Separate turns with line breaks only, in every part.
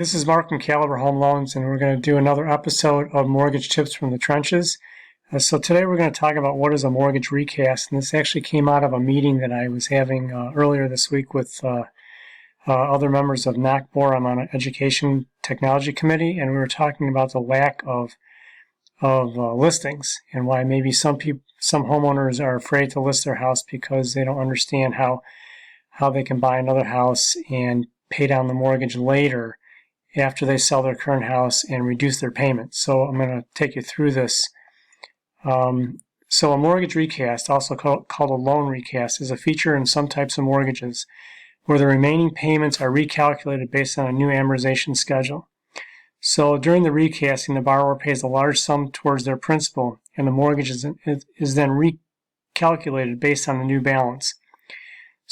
This is Mark from Caliber Home Loans, and we're going to do another episode of Mortgage Tips from the Trenches. So today we're going to talk about what is a mortgage recast, and this actually came out of a meeting that I was having earlier this week with other members of NACBOR. I'm on an Education Technology Committee, and we were talking about the lack of listings and why maybe some homeowners are afraid to list their house because they don't understand how they can buy another house and pay down the mortgage later after they sell their current house and reduce their payment. So I'm going to take you through this. So a mortgage recast, also called a loan recast, is a feature in some types of mortgages where the remaining payments are recalculated based on a new amortization schedule. So during the recasting, the borrower pays a large sum towards their principal, and the mortgage is then recalculated based on the new balance.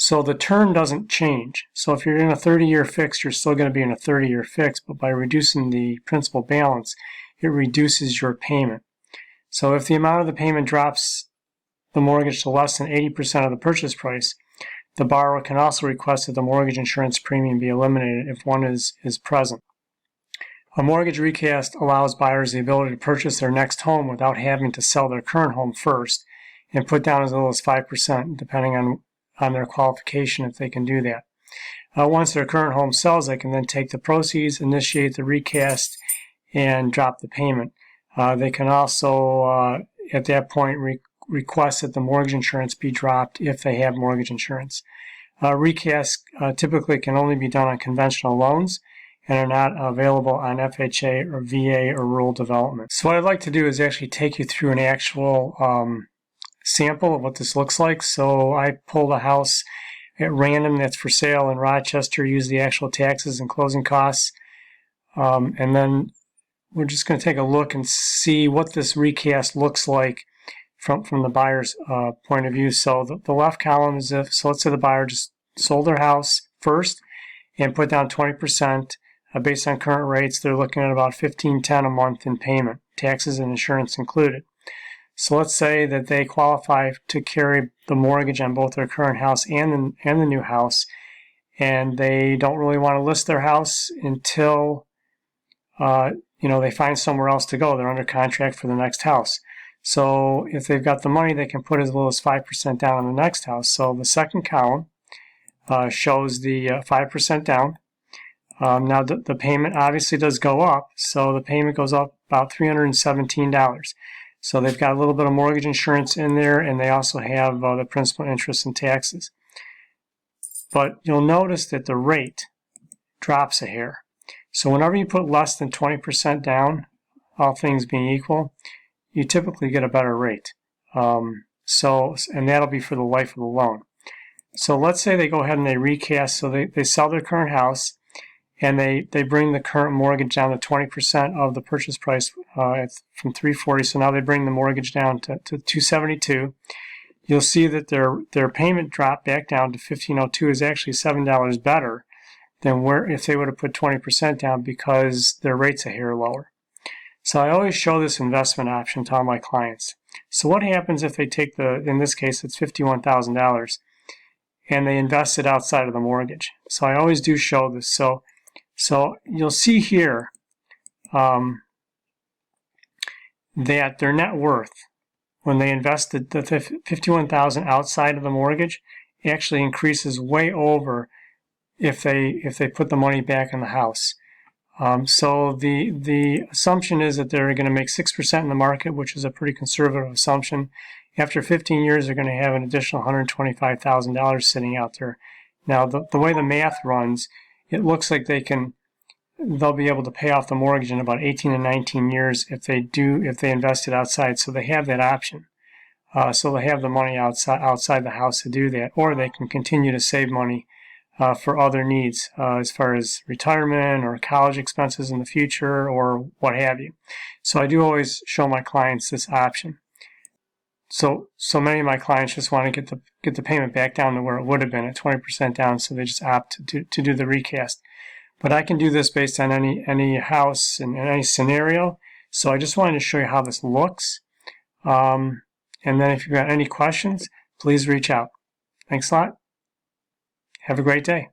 So the term doesn't change. So if you're in a 30-year fix, you're still going to be in a 30-year fix, but by reducing the principal balance, it reduces your payment. So if the amount of the payment drops the mortgage to less than 80% of the purchase price, the borrower can also request that the mortgage insurance premium be eliminated if one is present. A mortgage recast allows buyers the ability to purchase their next home without having to sell their current home first and put down as little as 5%, depending on their qualification, if they can do that. Once their current home sells, they can then take the proceeds, initiate the recast, and drop the payment. They can also, at that point, request that the mortgage insurance be dropped if they have mortgage insurance. Recasts typically can only be done on conventional loans and are not available on FHA or VA or rural development. So what I'd like to do is actually take you through an actual sample of what this looks like. So I pulled a house at random that's for sale in Rochester, used the actual taxes and closing costs, and then we're just going to take a look and see what this recast looks like from the buyer's point of view. So the left column is so let's say the buyer just sold their house first and put down 20%. Based on current rates, they're looking at about $1,510 a month in payment, taxes and insurance included. So let's say that they qualify to carry the mortgage on both their current house and the new house, and they don't really want to list their house until they find somewhere else to go. They're under contract for the next house. So if they've got the money, they can put as little as 5% down on the next house. So the second column shows the 5% down. Now the payment obviously does go up, so the payment goes up about $317. So they've got a little bit of mortgage insurance in there, and they also have the principal, interest, and taxes. But you'll notice that the rate drops a hair. So whenever you put less than 20% down, all things being equal, you typically get a better rate. And that'll be for the life of the loan. So let's say they go ahead and they recast, so they sell their current house, and they bring the current mortgage down to 20% of the purchase price from $340. So now they bring the mortgage down to $272. You'll see that their payment drop back down to $1,502 is actually $7 better than if they would have put 20% down, because their rate's a hair lower. So I always show this investment option to all my clients. So what happens if they take in this case it's $51,000, and they invest it outside of the mortgage? So I always do show this. So you'll see here that their net worth, when they invested the $51,000 outside of the mortgage, actually increases way over if they put the money back in the house. So the assumption is that they're going to make 6% in the market, which is a pretty conservative assumption. After 15 years, they're going to have an additional $125,000 sitting out there. Now, the way the math runs, it looks like they'll be able to pay off the mortgage in about 18 and 19 years if they invest it outside. So they have that option. So they have the money outside the house to do that, or they can continue to save money for other needs, as far as retirement or college expenses in the future or what have you. So I do always show my clients this option. So many of my clients just want to get the payment back down to where it would have been at 20% down, so they just opt to do the recast. But I can do this based on any house and any scenario. So I just wanted to show you how this looks. And then if you've got any questions, please reach out. Thanks a lot. Have a great day.